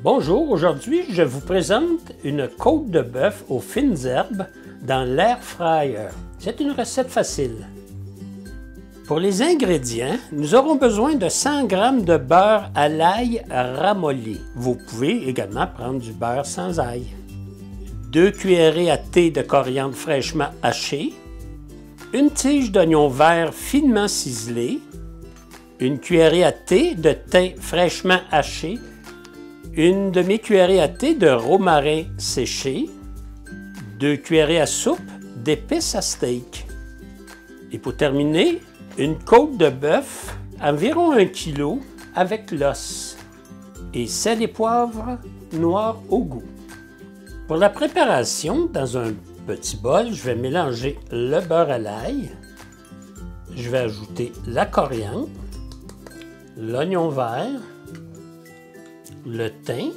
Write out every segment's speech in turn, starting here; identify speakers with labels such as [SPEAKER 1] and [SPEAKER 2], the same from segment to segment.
[SPEAKER 1] Bonjour, aujourd'hui je vous présente une côte de bœuf aux fines herbes dans l'air fryer. C'est une recette facile. Pour les ingrédients, nous aurons besoin de 100 g de beurre à l'ail ramolli. Vous pouvez également prendre du beurre sans ail. 2 cuillerées à thé de coriandre fraîchement haché, une tige d'oignon vert finement ciselé, une cuillerée à thé de thym fraîchement haché, une demi-cuillerée à thé de romarin séché, 2 cuillerées à soupe d'épices à steak. Et pour terminer, une côte de bœuf, environ 1 kg, avec l'os, et sel et poivre noir au goût. Pour la préparation, dans un petit bol, je vais mélanger le beurre à l'ail, je vais ajouter la coriandre, l'oignon vert, le thym,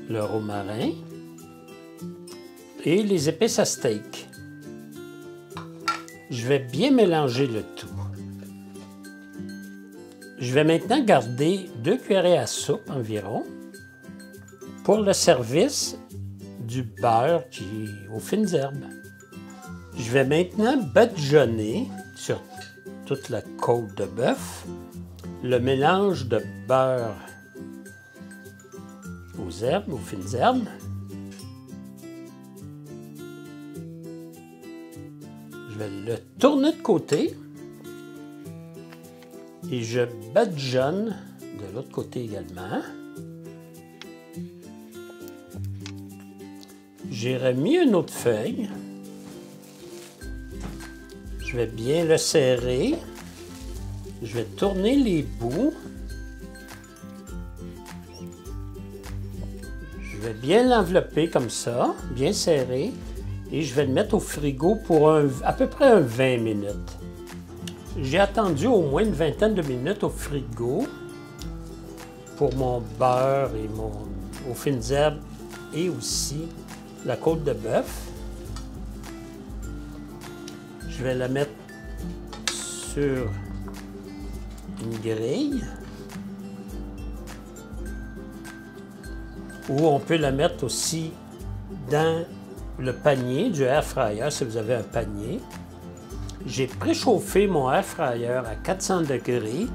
[SPEAKER 1] le romarin et les épices à steak. Je vais bien mélanger le tout. Je vais maintenant garder 2 cuillerées à soupe environ pour le service du beurre qui est aux fines herbes. Je vais maintenant badigeonner sur toute la côte de bœuf le mélange de beurre aux herbes, aux fines herbes. Je vais le tourner de côté et je badigeonne de l'autre côté également. J'ai remis une autre feuille. Je vais bien le serrer. Je vais tourner les bouts. Je vais bien l'envelopper comme ça, bien serré, et je vais le mettre au frigo pour à peu près 20 minutes. J'ai attendu au moins une vingtaine de minutes au frigo pour mon beurre et aux fines herbes et aussi la côte de bœuf. Je vais la mettre sur une grille ou on peut la mettre aussi dans le panier du air fryer si vous avez un panier. J'ai préchauffé mon air fryer à 400 degrés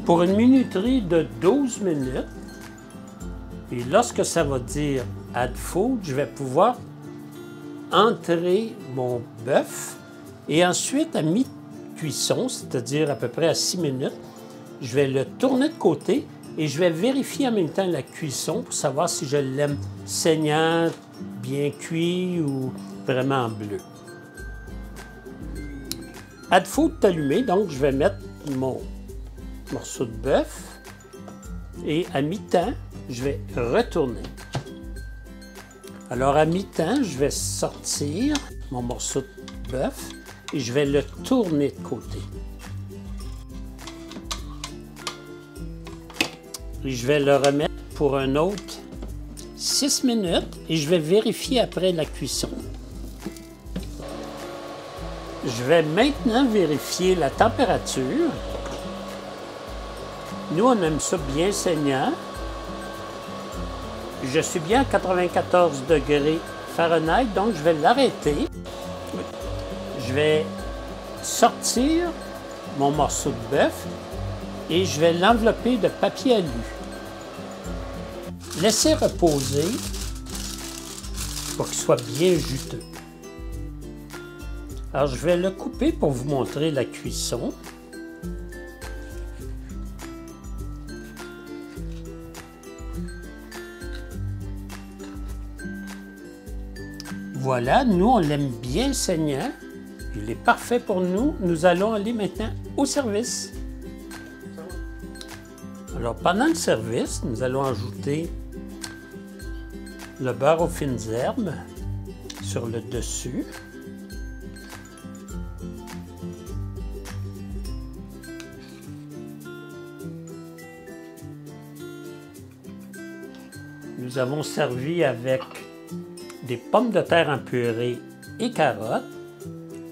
[SPEAKER 1] pour une minuterie de 12 minutes et lorsque ça va dire Add Food, je vais pouvoir entrer mon bœuf et ensuite à mi-cuisson, c'est-à-dire à peu près à 6 minutes, je vais le tourner de côté et je vais vérifier en même temps la cuisson pour savoir si je l'aime saignant, bien cuit ou vraiment bleu. Add Food est allumé, donc je vais mettre mon morceau de bœuf et à mi-temps, je vais retourner. Alors à mi-temps, je vais sortir mon morceau de bœuf et je vais le tourner de côté. Et je vais le remettre pour un autre 6 minutes et je vais vérifier après la cuisson. Je vais maintenant vérifier la température. Nous, on aime ça bien saignant. Je suis bien à 94 degrés Fahrenheit, donc je vais l'arrêter. Je vais sortir mon morceau de bœuf et je vais l'envelopper de papier alu. Laissez reposer pour qu'il soit bien juteux. Alors, je vais le couper pour vous montrer la cuisson. Voilà, nous, on l'aime bien saignant. Il est parfait pour nous. Nous allons aller maintenant au service. Alors, pendant le service, nous allons ajouter le beurre aux fines herbes sur le dessus. Nous avons servi avec des pommes de terre en purée et carottes.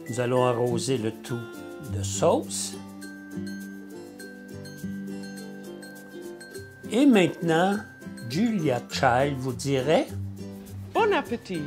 [SPEAKER 1] Nous allons arroser le tout de sauce. Et maintenant, Julia Child vous dirait
[SPEAKER 2] Bon appétit!